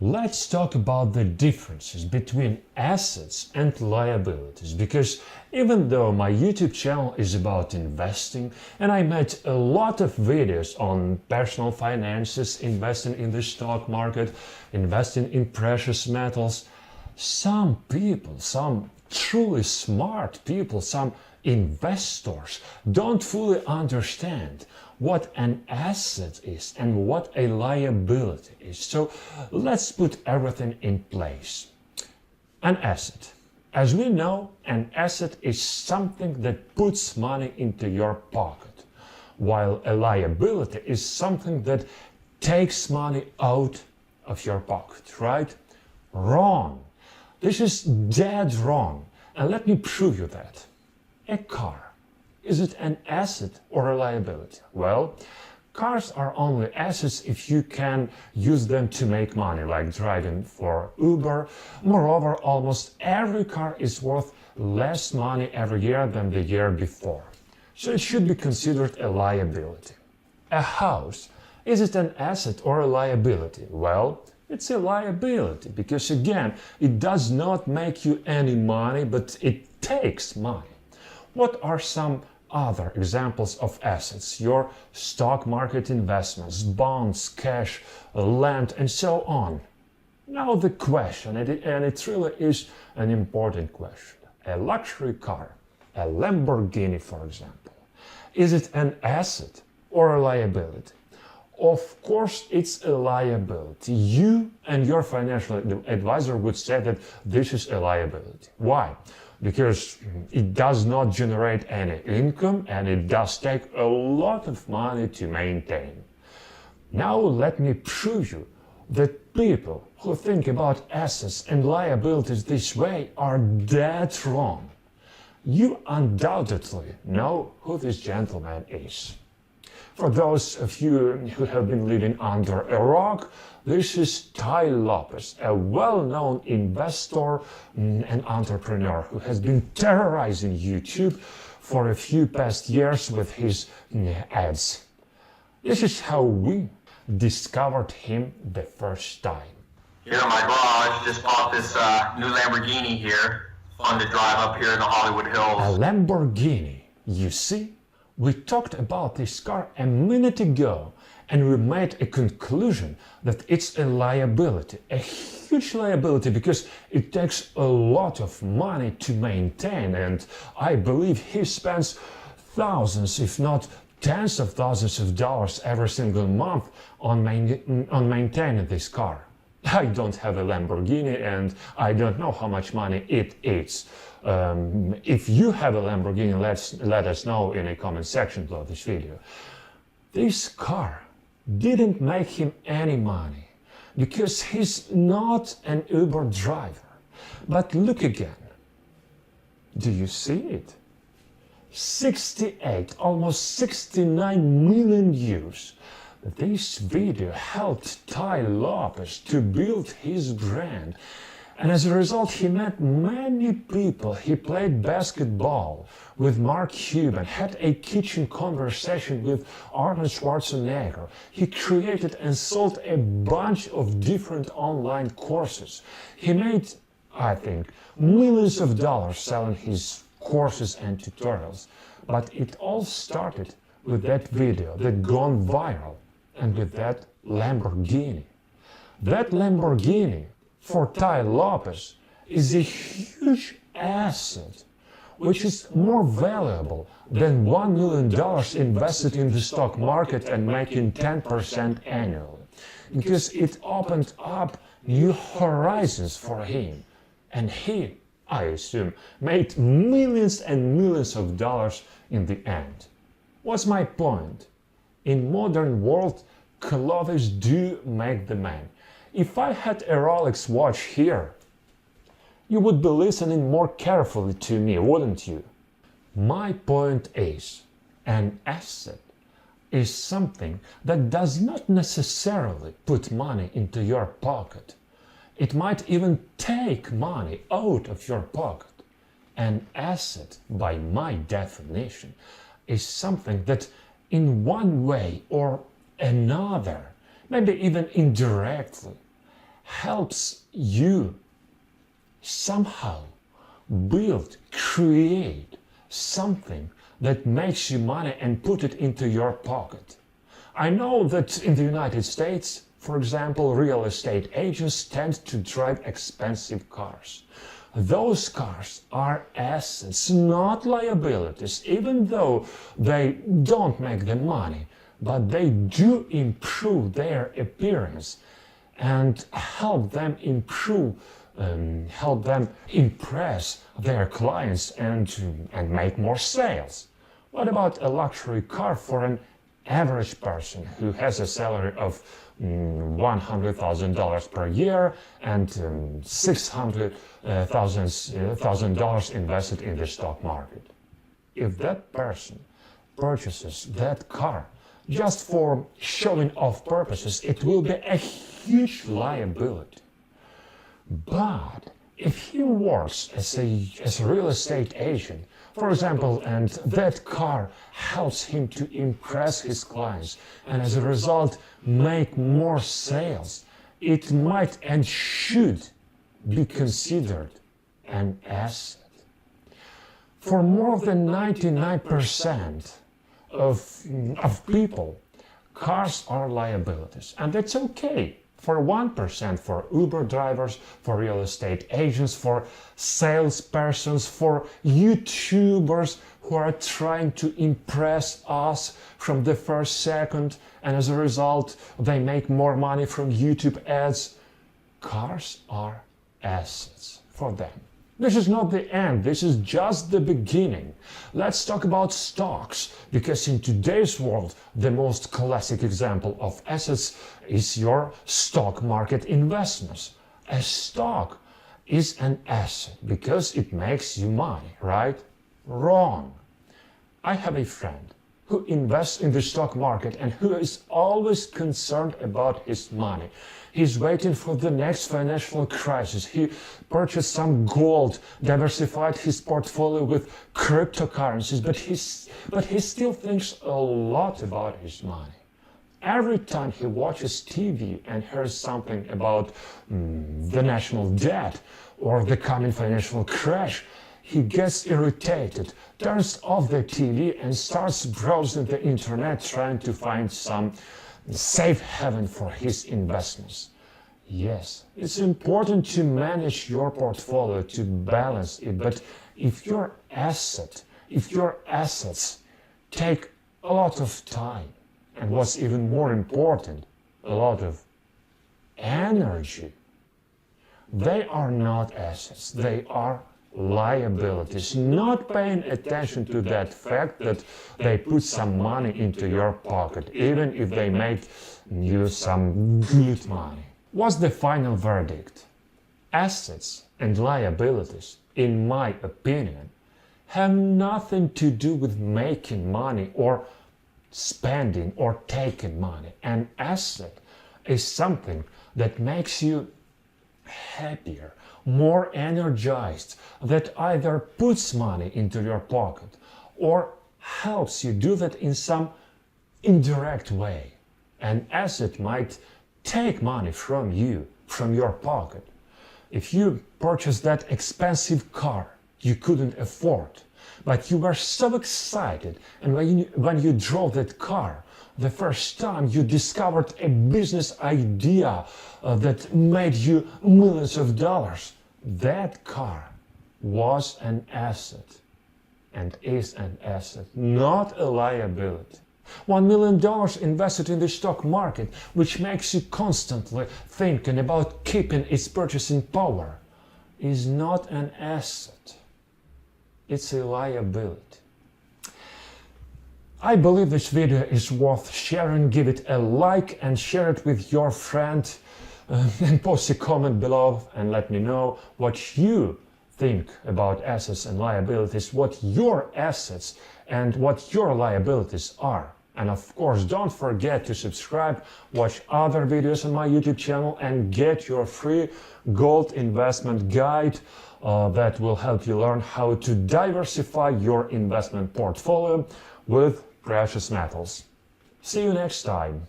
Let's talk about the differences between assets and liabilities, because even though my YouTube channel is about investing and I made a lot of videos on personal finances, investing in the stock market, investing in precious metals, some people, some truly smart people, some investors don't fully understand what an asset is and what a liability is. So let's put everything in place. An asset. As we know, an asset is something that puts money into your pocket, while a liability is something that takes money out of your pocket, right? Wrong. This is dead wrong. And let me prove you that. A car. Is it an asset or a liability? Well, cars are only assets if you can use them to make money, like driving for Uber. Moreover, almost every car is worth less money every year than the year before. So it should be considered a liability. A house. Is it an asset or a liability? Well, it's a liability because, again, it does not make you any money, but it takes money. What are some other examples of assets? Your stock market investments, bonds, cash, land, and so on. Now the question, and it really is an important question. A luxury car, a Lamborghini for example, is it an asset or a liability? Of course it's a liability. You and your financial advisor would say that this is a liability. Why? Because it does not generate any income and it does take a lot of money to maintain. Now let me prove you that people who think about assets and liabilities this way are dead wrong. You undoubtedly know who this gentleman is. For those of you who have been living under a rock, this is Tai Lopez, a well-known investor and entrepreneur who has been terrorizing YouTube for a few past years with his ads. This is how we discovered him the first time. Here in my garage, just bought this new Lamborghini here. Fun to drive up here in the Hollywood Hills. A Lamborghini, you see? We talked about this car a minute ago and we made a conclusion that it's a liability, a huge liability, because it takes a lot of money to maintain, and I believe he spends thousands, if not tens of thousands of dollars every single month on maintaining this car. I don't have a Lamborghini and I don't know how much money it eats. If you have a Lamborghini, let us know in a comment section below this video. This car didn't make him any money because he's not an Uber driver. But look again. Do you see it? 68, almost 69 million views. This video helped Tai Lopez to build his brand, and as a result he met many people. He played basketball with Mark Cuban, had a kitchen conversation with Arnold Schwarzenegger. He created and sold a bunch of different online courses. He made, I think, millions of dollars selling his courses and tutorials. But it all started with that video that gone viral, and with that Lamborghini. That Lamborghini for Tai Lopez is a huge asset, which is more valuable than $1 million invested in the stock market and making 10% annually, because it opened up new horizons for him, and he, I assume, made millions and millions of dollars in the end. What's my point? In modern world, clothes do make the man. If I had a Rolex watch here, you would be listening more carefully to me, wouldn't you? My point is, an asset is something that does not necessarily put money into your pocket. It might even take money out of your pocket. An asset, by my definition, is something that in one way or another, maybe even indirectly, helps you somehow create something that makes you money and put it into your pocket. I know that in the United States, for example, real estate agents tend to drive expensive cars. Those cars are assets, not liabilities, even though they don't make them money, but they do improve their appearance and help them impress their clients and make more sales. What about a luxury car for an average person who has a salary of $100,000 per year and $600,000 invested in the stock market? If that person purchases that car just for showing off purposes, it will be a huge liability. But if he works as a real estate agent, for example, and that car helps him to impress his clients and as a result make more sales, it might and should be considered an asset. For more than 99% of people, cars are liabilities, and that's okay. For 1%, for Uber drivers, for real estate agents, for salespersons, for YouTubers who are trying to impress us from the first second, and as a result, they make more money from YouTube ads. Cars are assets for them. This is not the end, this is just the beginning. Let's talk about stocks, because in today's world, the most classic example of assets is your stock market investments. A stock is an asset because it makes you money, right? Wrong. I have a friend who invests in the stock market and who is always concerned about his money. He's waiting for the next financial crisis. He purchased some gold, diversified his portfolio with cryptocurrencies, but he still thinks a lot about his money. Every time he watches TV and hears something about the national debt or the coming financial crash, he gets irritated, turns off the TV and starts browsing the internet trying to find some safe haven for his investments. Yes, it's important to manage your portfolio, to balance it, but if your assets take a lot of time, and what's even more important, a lot of energy, they are not assets, they are liabilities. Not paying attention to that fact that they put some money into your pocket, even if they make you some good money. What's the final verdict? Assets and liabilities, in my opinion, have nothing to do with making money or spending or taking money. An asset is something that makes you happier, more energized, that either puts money into your pocket or helps you do that in some indirect way. An asset might take money from you, from your pocket. If you purchased that expensive car you couldn't afford, but you were so excited, and when you drove that car the first time, you discovered a business idea that made you millions of dollars. That car was an asset and is an asset, not a liability. $1 million invested in the stock market, which makes you constantly thinking about keeping its purchasing power, is not an asset. It's a liability. I believe this video is worth sharing. Give it a like and share it with your friend, and post a comment below and let me know what you think about assets and liabilities, what your assets and what your liabilities are. And of course, don't forget to subscribe, watch other videos on my YouTube channel, and get your free gold investment guide that will help you learn how to diversify your investment portfolio with precious metals. See you next time.